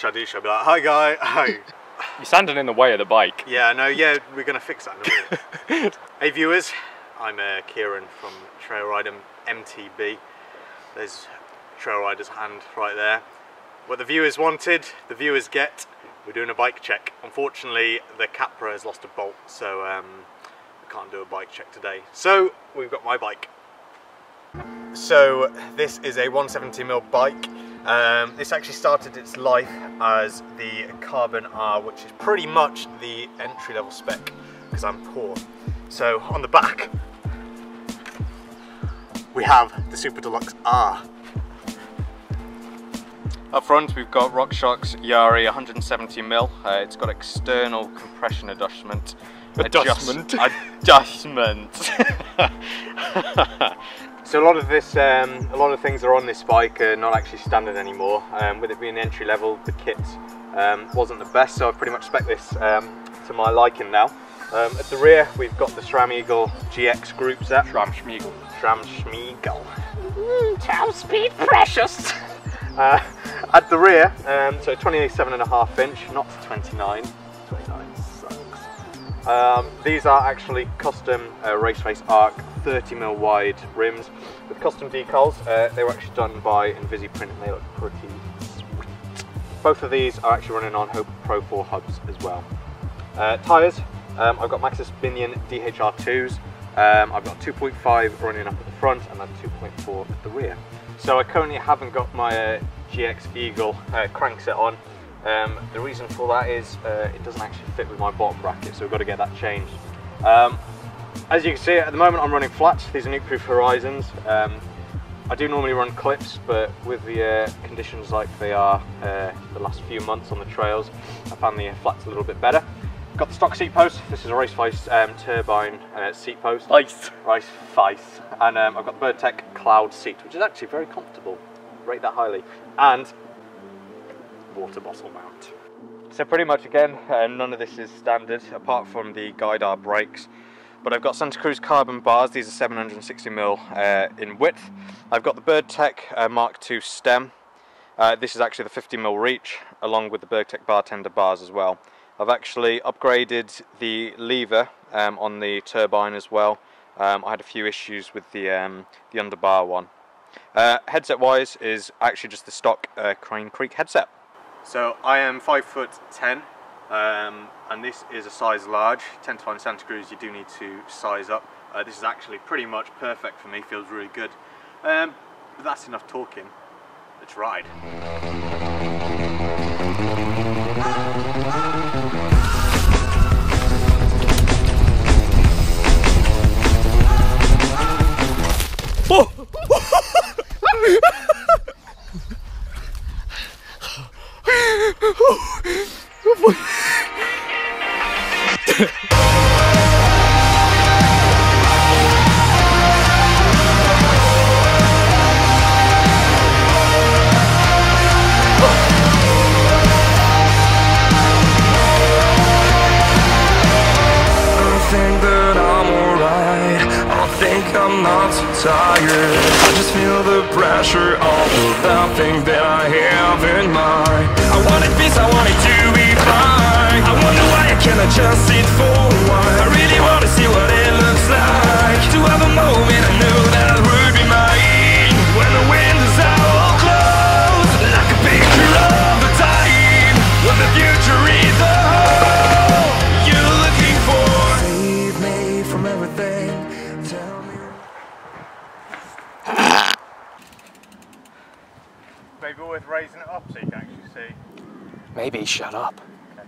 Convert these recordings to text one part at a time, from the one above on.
should I do? Should I be like, hi guy, hi? You're standing in the way of the bike. Yeah, no, yeah, we're gonna fix that in a minute. Hey viewers, I'm Kieran from Trail Rider MTB. There's Trail Rider's hand right there. What the viewers wanted, the viewers get. We're doing a bike check. Unfortunately, the Capra has lost a bolt, so we can't do a bike check today. So we've got my bike. So this is a 170mm bike. This actually started its life as the Carbon R, which is pretty much the entry-level spec because I'm poor. So on the back we have the Super Deluxe R. Up front we've got RockShox Yari 170mm. It's got external compression adjustment. Adjustment. So a lot of this, a lot of things that are on this bike are not actually standard anymore. With it being entry level, the kit wasn't the best, so I pretty much spec this to my liking now. At the rear, we've got the SRAM Eagle GX group set. SRAM Schmiegel. SRAM Schmiegel. Top speed precious. At the rear, so 27.5 inch, not 29. 29 sucks. These are actually custom Race Arc 30mm wide rims with custom decals. They were actually done by Invisiprint and they look pretty sweet. Both of these are actually running on Hope Pro 4 hubs as well. Tyres, I've got Maxxis Minion DHR2s. I've got 2.5 running up at the front and then 2.4 at the rear. So I currently haven't got my GX Eagle crankset on. The reason for that is it doesn't actually fit with my bottom bracket, so we've got to get that changed. As you can see, at the moment I'm running flats. These are Nukeproof Horizons. I do normally run clips, but with the conditions like they are the last few months on the trails, I found the flats a little bit better. Got the stock seat post. This is a Race turbine seat post. Race Face. And I've got the Birdtech Cloud seat, which is actually very comfortable. Rate that highly. And water bottle mount. So pretty much again, none of this is standard apart from the Guide-R brakes. But I've got SantaCruz Carbon bars. These are 760mm in width. I've got the Birdtech Mark II stem. This is actually the 50mm reach, along with the Birdtech Bartender bars as well. I've actually upgraded the lever on the turbine as well. I had a few issues with the underbar one. Headset wise is actually just the stock Crane Creek headset. So I am 5'10", and this is a size large. You tend to find SantaCruz you do need to size up. This is actually pretty much perfect for me, feels really good. But that's enough talking, let's ride. Oh! I'm not so tired. I just feel the pressure of the thing that I have in mind. I wanted peace, I wanted to be fine. I wonder why I cannot just sit for a while. I really want to see what it looks like. To have a moment I knew that would be mine. When the windows are all closed, like a picture of the time when the future is all you're looking for. Save me from everything. Tell me. Maybe worth raising it up so you can actually see. Maybe shut up. Okay.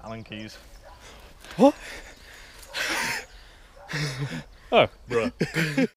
Allen keys. What? Oh, bruh.